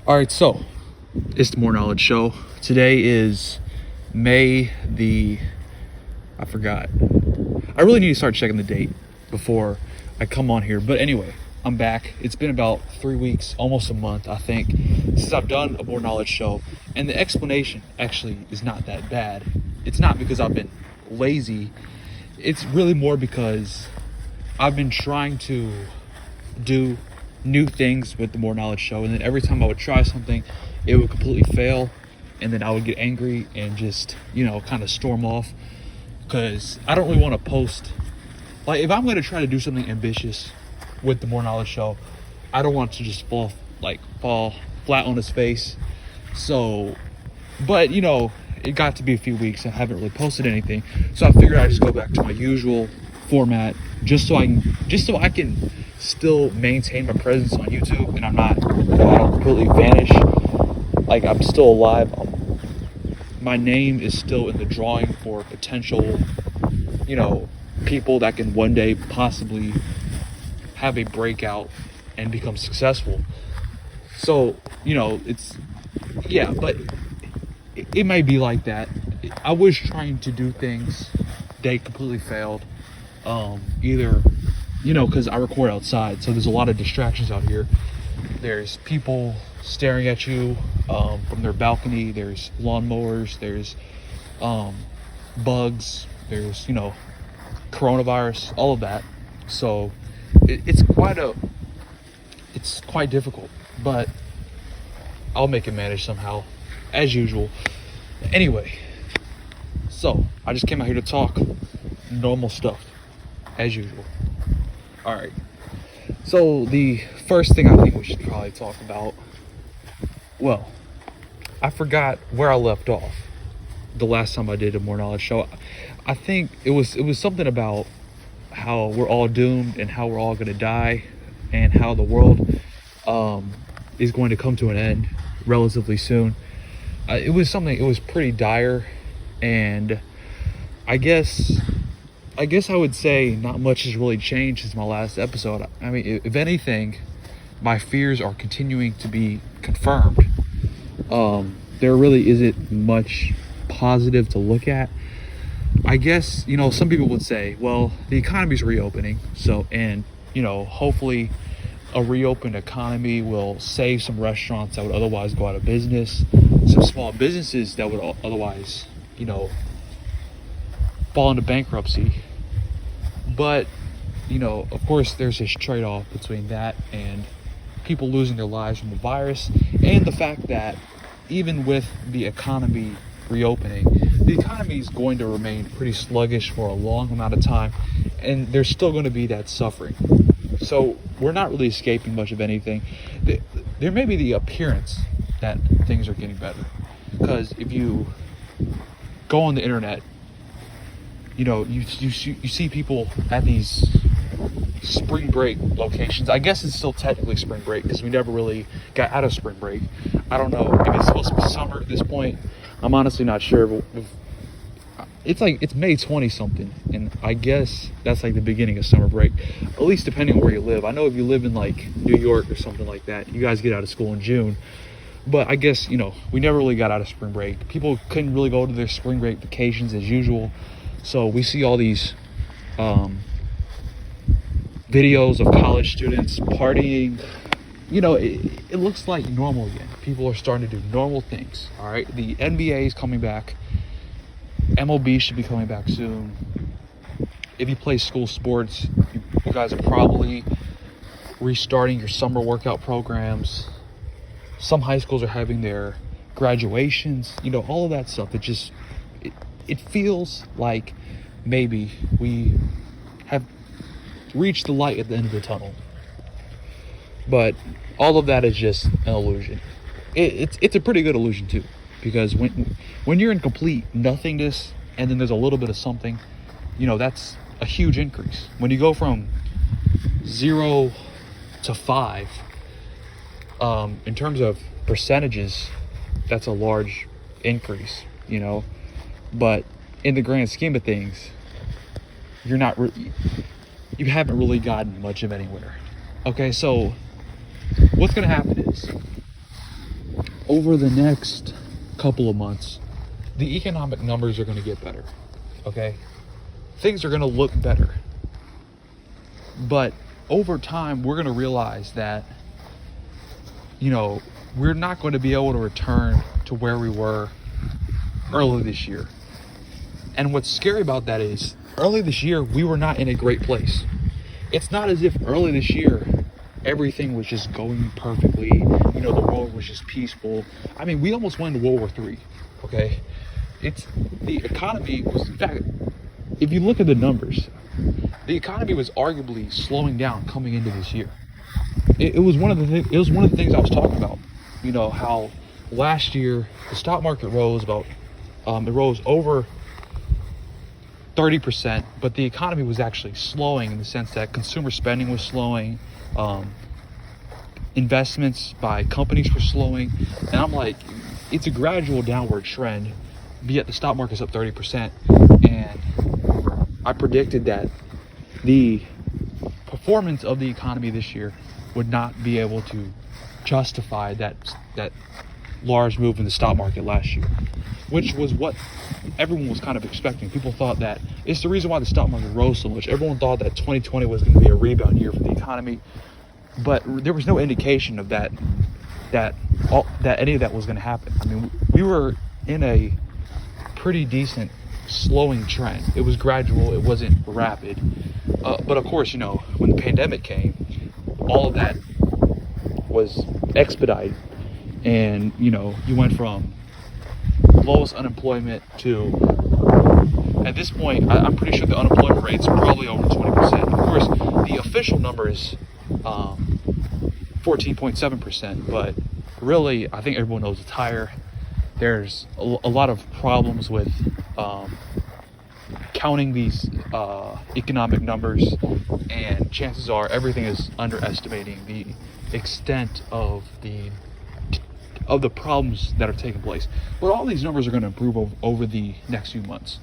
All right, so it's the More Knowledge Show. Today is May the, I forgot. I really need to start checking the date before I come on here. But anyway, I'm back. It's been about 3 weeks, almost a month, I think, since I've done a More Knowledge Show. And the explanation actually is not that bad. It's not because I've been lazy. It's really more because I've been trying to do new things with the More Knowledge Show, and then every time I would try something, it would completely fail, and then I would get angry and just, kind of storm off, because I don't really want to post. Like, if I'm going to try to do something ambitious with the More Knowledge Show, I don't want to just fall flat on his face. So, but it got to be a few weeks and I haven't really posted anything, so I figured I'd just go back to my usual format, just so I can still maintain my presence on YouTube, and I'm not, I don't completely vanish. Like, I'm still alive. My name is still in the drawing for potential, people that can one day possibly have a breakout and become successful. So, but it may be like that. I was trying to do things, they completely failed. Either, because I record outside, so there's a lot of distractions out here. There's people staring at you from their balcony. There's lawnmowers. There's bugs. There's coronavirus. All of that. So it's quite difficult, but I'll make it manage somehow, as usual. Anyway, so I just came out here to talk normal stuff, as usual. All right. So the first thing I think we should probably talk about, well, I forgot where I left off the last time I did a More Knowledge Show. I think it was something about how we're all doomed and how we're all going to die, and how the world is going to come to an end relatively soon. It was pretty dire, and I guess I would say not much has really changed since my last episode. I mean, if anything, my fears are continuing to be confirmed. There really isn't much positive to look at. I guess, some people would say, well, the economy's reopening, and hopefully a reopened economy will save some restaurants that would otherwise go out of business, some small businesses that would otherwise, fall into bankruptcy. But of course, there's this trade-off between that and people losing their lives from the virus, and the fact that even with the economy reopening, the economy is going to remain pretty sluggish for a long amount of time, and there's still going to be that suffering. So we're not really escaping much of anything. There may be the appearance that things are getting better, because if you go on the internet, you see people at these spring break locations. I guess it's still technically spring break because we never really got out of spring break. I don't know if it's supposed to be summer at this point. I'm honestly not sure. But it's May 20 something, and I guess that's like the beginning of summer break, at least depending on where you live. I know if you live in like New York or something like that, you guys get out of school in June. But I guess, we never really got out of spring break. People couldn't really go to their spring break vacations as usual. So we see all these videos of college students partying. It looks like normal again. People are starting to do normal things. All right, the NBA is coming back. MLB should be coming back soon. If you play school sports, you guys are probably restarting your summer workout programs. Some high schools are having their graduations. All of that stuff. It feels like maybe we have reached the light at the end of the tunnel. But all of that is just an illusion. It's a pretty good illusion too, because when you're in complete nothingness and then there's a little bit of something, that's a huge increase. When you go from 0 to 5, in terms of percentages, that's a large increase, but in the grand scheme of things, you haven't really gotten much of anywhere. Okay, so what's going to happen is over the next couple of months, the economic numbers are going to get better. Okay? Things are going to look better. But over time, we're going to realize that, we're not going to be able to return to where we were early this year. And what's scary about that is, early this year, we were not in a great place. It's not as if early this year, everything was just going perfectly. The world was just peaceful. I mean, we almost went into World War III, okay? The economy was, in fact, if you look at the numbers, the economy was arguably slowing down coming into this year. It was one of the things I was talking about. How last year the stock market rose it rose over 30%, but the economy was actually slowing in the sense that consumer spending was slowing, investments by companies were slowing, and I'm like, it's a gradual downward trend, but yet the stock market's up 30%, and I predicted that the performance of the economy this year would not be able to justify that large move in the stock market last year, which was what everyone was kind of expecting. People thought that it's the reason why the stock market rose so much. Everyone thought that 2020 was going to be a rebound year for the economy, but there was no indication of that any of that was going to happen. I mean, we were in a pretty decent slowing trend. It was gradual. It wasn't rapid. But of course, when the pandemic came, all of that was expedited, and you went from lowest unemployment to, at this point, I'm pretty sure the unemployment rate's probably over 20%. Of course, the official number is 14.7%, but really, I think everyone knows it's higher. There's a lot of problems with counting these economic numbers, and chances are everything is underestimating the extent of the problems that are taking place. But all these numbers are going to improve over the next few months.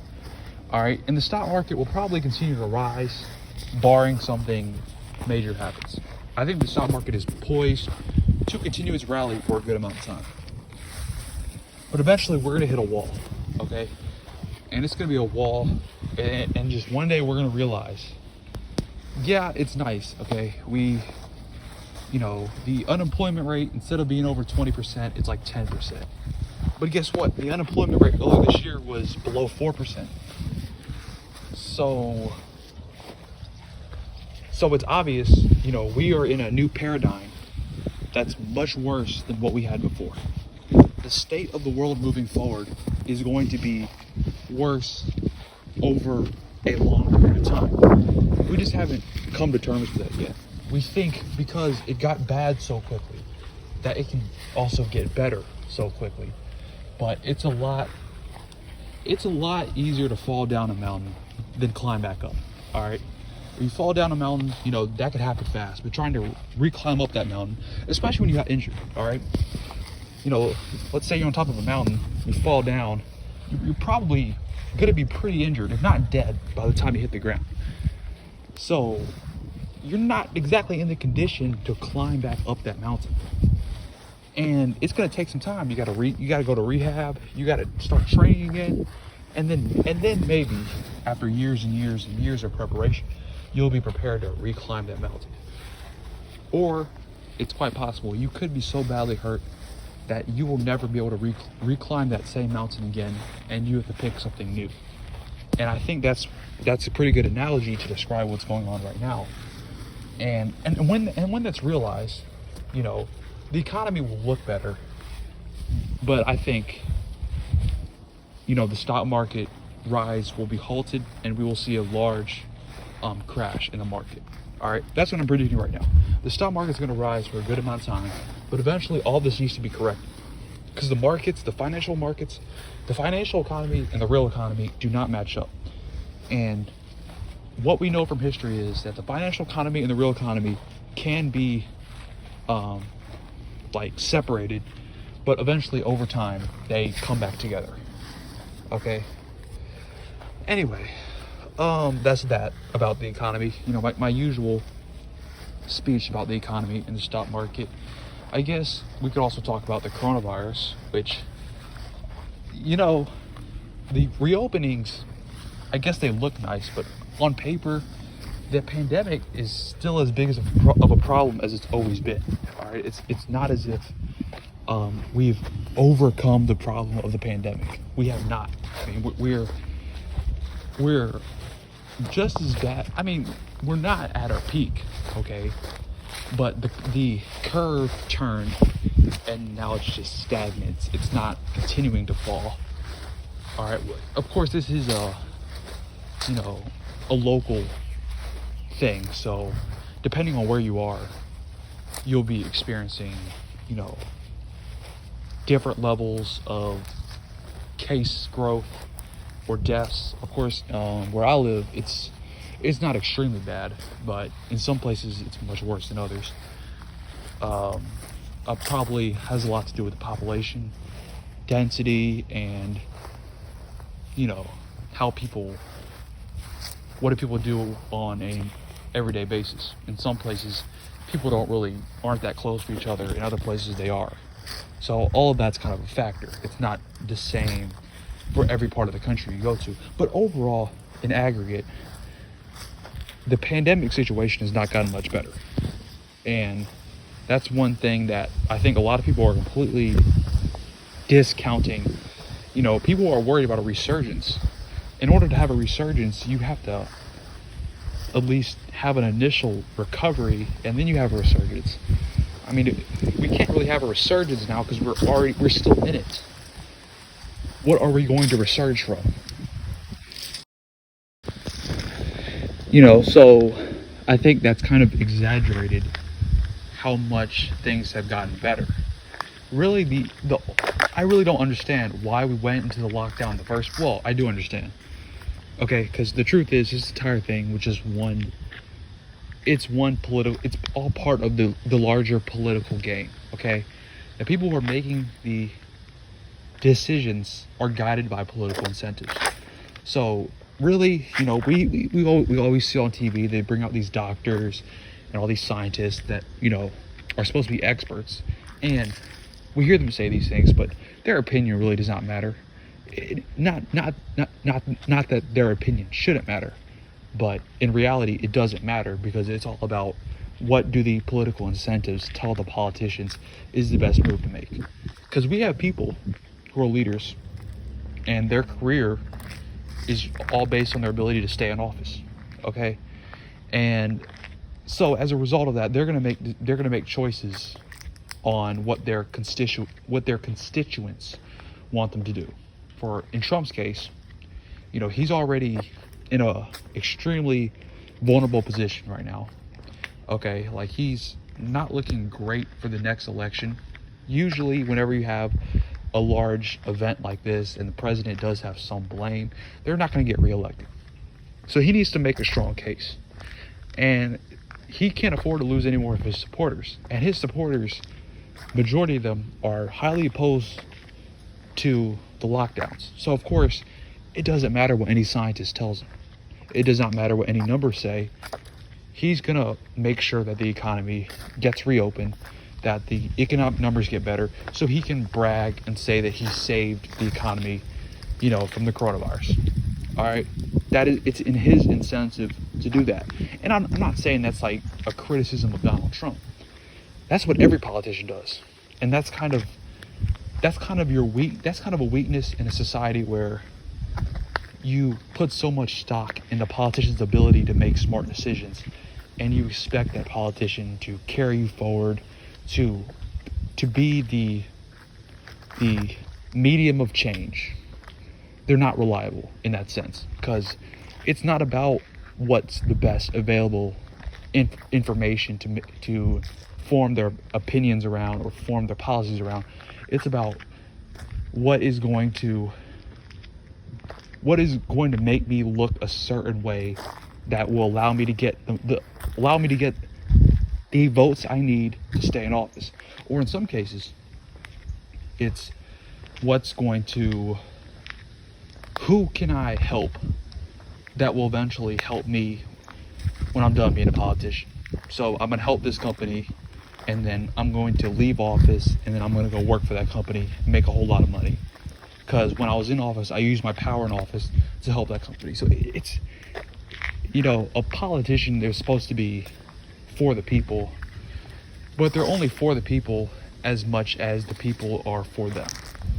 All right, and the stock market will probably continue to rise, barring something major happens. I think the stock market is poised to continue its rally for a good amount of time. But eventually, we're going to hit a wall, okay? And it's going to be a wall, and just one day we're going to realize, yeah, it's nice, okay? The unemployment rate, instead of being over 20%, it's like 10%. But guess what? The unemployment rate earlier this year was below 4%. So it's obvious, we are in a new paradigm that's much worse than what we had before. The state of the world moving forward is going to be worse over a long period of time. We just haven't come to terms with that yet. We think because it got bad so quickly that it can also get better so quickly. But it's a lot easier to fall down a mountain than climb back up. All right. When you fall down a mountain, that could happen fast. But trying to reclimb up that mountain, especially when you got injured, all right? Let's say you're on top of a mountain, you fall down, you're probably going to be pretty injured, if not dead, by the time you hit the ground. So you're not exactly in the condition to climb back up that mountain. And it's going to take some time. You got to go to rehab. You got to start training again. And then maybe after years and years and years of preparation, you'll be prepared to reclimb that mountain. Or it's quite possible you could be so badly hurt that you will never be able to reclimb that same mountain again, and you have to pick something new. And I think that's a pretty good analogy to describe what's going on right now. And when that's realized, the economy will look better. But I think, the stock market rise will be halted, and we will see a large crash in the market. All right, that's what I'm predicting right now. The stock market's going to rise for a good amount of time, but eventually all this needs to be corrected, because the markets, the financial economy, and the real economy do not match up. And what we know from history is that the financial economy and the real economy can be separated, but eventually over time they come back together. Okay. Anyway, that's that about the economy. My usual speech about the economy and the stock market. I guess we could also talk about the coronavirus, which, you know, the reopenings, I guess they look nice, but on paper, the pandemic is still as big of a problem as it's always been. All right, it's not as if we've overcome the problem of the pandemic. We have not. I mean, we're just as bad. I mean, we're not at our peak, okay? But the curve turned, and now it's just stagnant. It's not continuing to fall. All right. Of course, this is a local thing. So, depending on where you are, you'll be experiencing, different levels of case growth or deaths. Of course, where I live, it's not extremely bad, but in some places it's much worse than others. It probably has a lot to do with the population density and what do people do on a everyday basis. In some places people aren't that close to each other. In other places they are. So all of that's kind of a factor. It's not the same for every part of the country you go to, but overall, in aggregate, the pandemic situation has not gotten much better. And that's one thing that I think a lot of people are completely discounting. People are worried about a resurgence. In order to have a resurgence, you have to at least have an initial recovery, and then you have a resurgence. I mean, we can't really have a resurgence now because we're still in it. What are we going to resurge from? So I think that's kind of exaggerated how much things have gotten better. Really, I really don't understand why we went into the lockdown the first. Well, I do understand. Okay, because the truth is, this entire thing was just it's all part of the larger political game. Okay, the people who are making the decisions are guided by political incentives. So really, we always see on TV, they bring out these doctors and all these scientists that are supposed to be experts, and we hear them say these things, but their opinion really does not matter. Not that their opinion shouldn't matter, but in reality it doesn't matter, because it's all about what do the political incentives tell the politicians is the best move to make. Because we have people who are leaders and their career is all based on their ability to stay in office, okay? And so as a result of that, they're gonna make choices on what their constituents want them to do. In Trump's case, he's already in a extremely vulnerable position right now. Okay, like he's not looking great for the next election. Usually, whenever you have a large event like this and the president does have some blame, they're not going to get reelected. So he needs to make a strong case. And he can't afford to lose any more of his supporters. And his supporters, majority of them, are highly opposed to the lockdowns. So of course, it doesn't matter what any scientist tells him. It does not matter what any numbers say. He's gonna make sure that the economy gets reopened, that the economic numbers get better, so he can brag and say that he saved the economy, from the coronavirus. All right, it's in his incentive to do that. And I'm not saying that's like a criticism of Donald Trump. That's what every politician does, and that's kind of a weakness in a society where you put so much stock in the politician's ability to make smart decisions, and you expect that politician to carry you forward, to be the medium of change. They're not reliable in that sense, because it's not about what's the best available information to form their opinions around or form their policies around. It's about what is going to make me look a certain way that will allow me to get the votes I need to stay in office. Or in some cases, it's who can I help that will eventually help me when I'm done being a politician. So I'm gonna help this company and then I'm going to leave office, and then I'm going to go work for that company and make a whole lot of money. Because when I was in office, I used my power in office to help that company. So it's, a politician, they're supposed to be for the people, but they're only for the people as much as the people are for them.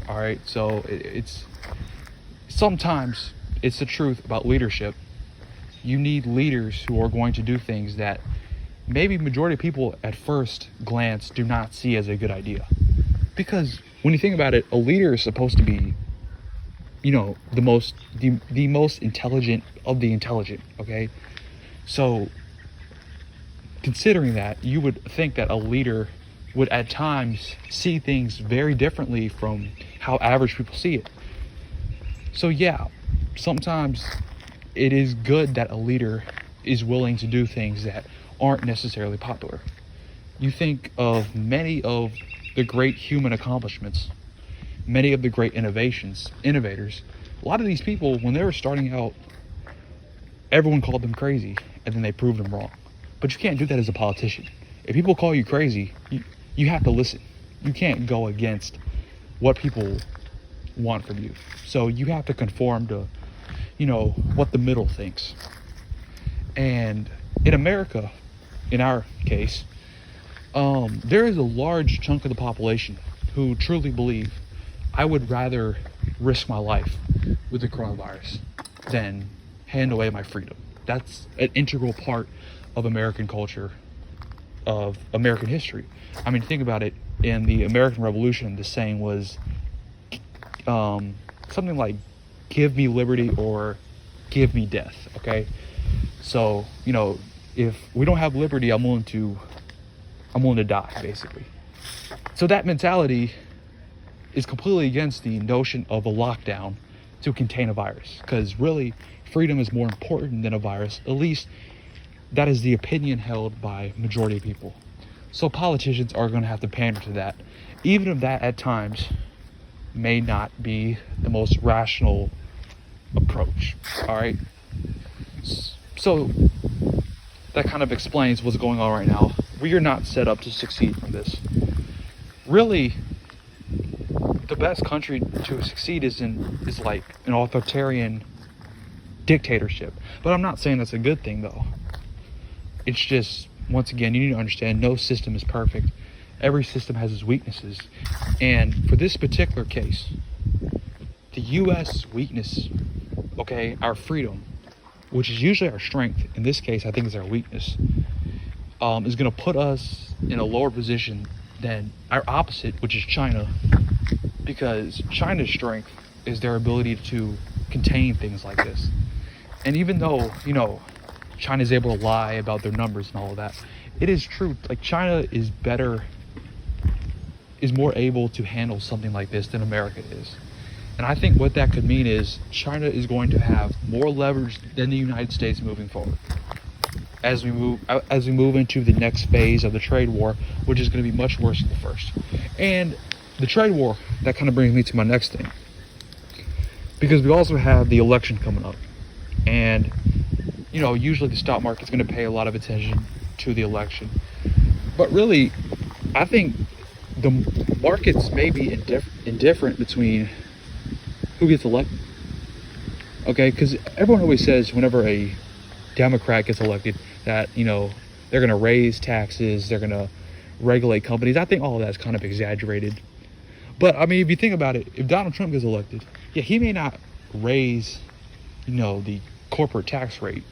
All right, so it's sometimes it's the truth about leadership. You need leaders who are going to do things that maybe majority of people at first glance do not see as a good idea. Because when you think about it, a leader is supposed to be, the most intelligent of the intelligent, okay? So considering that, you would think that a leader would at times see things very differently from how average people see it. So yeah, sometimes it is good that a leader is willing to do things that aren't necessarily popular. You think of many of the great human accomplishments, many of the great innovators. A lot of these people, when they were starting out, everyone called them crazy, and then they proved them wrong. But you can't do that as a politician. If people call you crazy, you have to listen. You can't go against what people want from you. So you have to conform to, what the middle thinks. And in America, in our case, there is a large chunk of the population who truly believe I would rather risk my life with the coronavirus than hand away my freedom. That's an integral part of American culture, of American history. I mean, think about it. In the American Revolution, the saying was something like, give me liberty or give me death, okay? So, if we don't have liberty, I'm willing to die, basically. So that mentality is completely against the notion of a lockdown to contain a virus, because really, freedom is more important than a virus. At least that is the opinion held by majority of people. So politicians are going to have to pander to that, even if that at times may not be the most rational approach. All right. So that kind of explains what's going on right now. We are not set up to succeed from this. Really, the best country to succeed is like an authoritarian dictatorship. But I'm not saying that's a good thing, though. It's just, once again, you need to understand no system is perfect. Every system has its weaknesses. And for this particular case, the U.S. weakness, okay, our freedom, which is usually our strength, in this case, I think is our weakness, is going to put us in a lower position than our opposite, which is China, because China's strength is their ability to contain things like this. And even though, China is able to lie about their numbers and all of that, it is true. Like, China is more able to handle something like this than America is. And I think what that could mean is China is going to have more leverage than the United States moving forward as we move into the next phase of the trade war, which is going to be much worse than the first. And the trade war, that kind of brings me to my next thing, because we also have the election coming up, and usually the stock market's going to pay a lot of attention to the election, but really I think the markets may be indifferent between who gets elected. Okay, because everyone always says whenever a Democrat gets elected that they're going to raise taxes, they're going to regulate companies. I think all of that is kind of exaggerated. But I mean, if you think about it, if Donald Trump gets elected, yeah, he may not raise the corporate tax rate,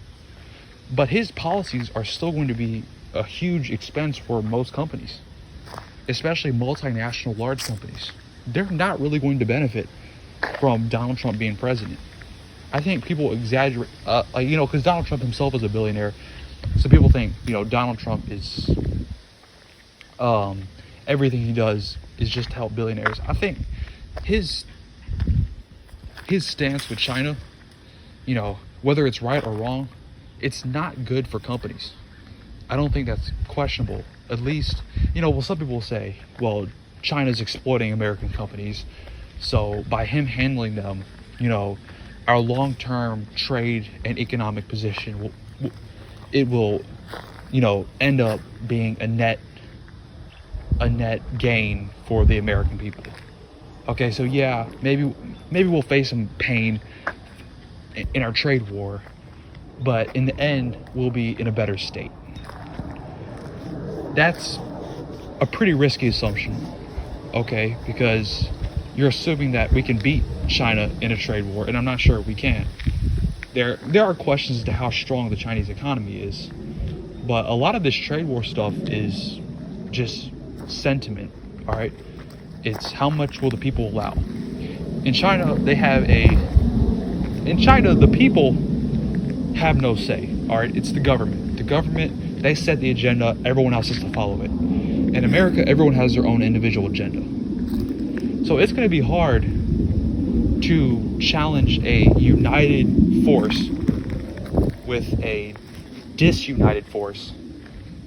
but his policies are still going to be a huge expense for most companies, especially multinational large companies. They're not really going to benefit from Donald Trump being president. I think people exaggerate, because Donald Trump himself is a billionaire. So people think, Donald Trump is, everything he does is just to help billionaires. I think his stance with China, whether it's right or wrong, it's not good for companies. I don't think that's questionable. At least, some people will say, well, China's exploiting American companies. So by him handling them, our long-term trade and economic position will end up being a net a net gain for the American people. Okay, so yeah, maybe we'll face some pain in our trade war, but in the end, we'll be in a better state. That's a pretty risky assumption, okay, because you're assuming that we can beat China in a trade war, and I'm not sure we can. There are questions as to how strong the Chinese economy is, but a lot of this trade war stuff is just sentiment, all right? It's how much will the people allow. In China, the people have no say, all right? It's the government. The government, they set the agenda, everyone else has to follow it. In America, everyone has their own individual agenda. So it's going to be hard to challenge a united force with a disunited force.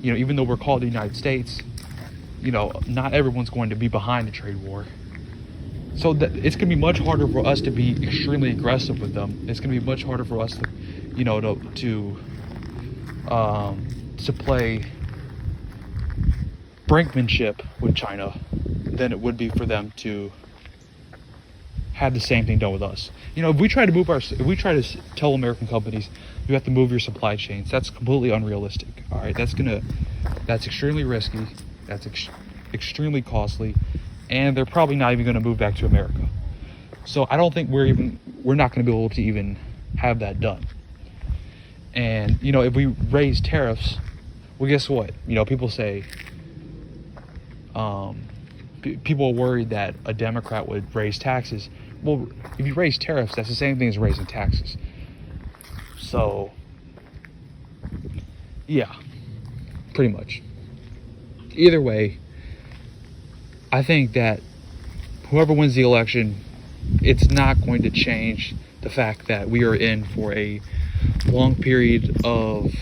Even though we're called the United States, not everyone's going to be behind the trade war. So it's going to be much harder for us to be extremely aggressive with them. It's going to be much harder for us to play brinkmanship with China than it would be for them to have the same thing done with us. If we try to tell American companies you have to move your supply chains, that's completely unrealistic. All right, that's extremely risky. That's extremely costly, and they're probably not even going to move back to America. So I don't think we're not going to be able to even have that done. And if we raise tariffs, well, guess what? People say people are worried that a Democrat would raise taxes. Well, if you raise tariffs, that's the same thing as raising taxes. So yeah, pretty much. Either way, I think that whoever wins the election, it's not going to change the fact that we are in for a long period of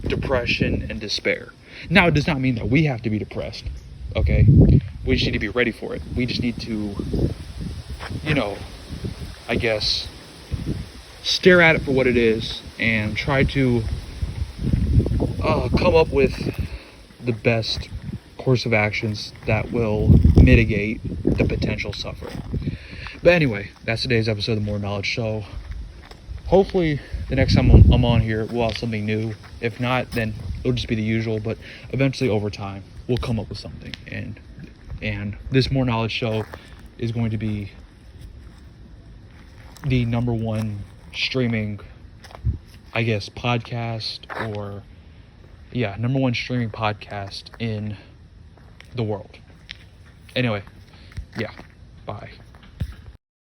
depression and despair. Now, it does not mean that we have to be depressed, okay? We just need to be ready for it. We just need to, I guess, stare at it for what it is and try to come up with the best course of actions that will mitigate the potential suffering. But anyway, that's today's episode of the More Knowledge Show. Hopefully the next time I'm on here, we'll have something new. If not, then it'll just be the usual, but eventually over time, we'll come up with something. And this More Knowledge Show is going to be the number one streaming, I guess, podcast number one streaming podcast in the world. Anyway, yeah.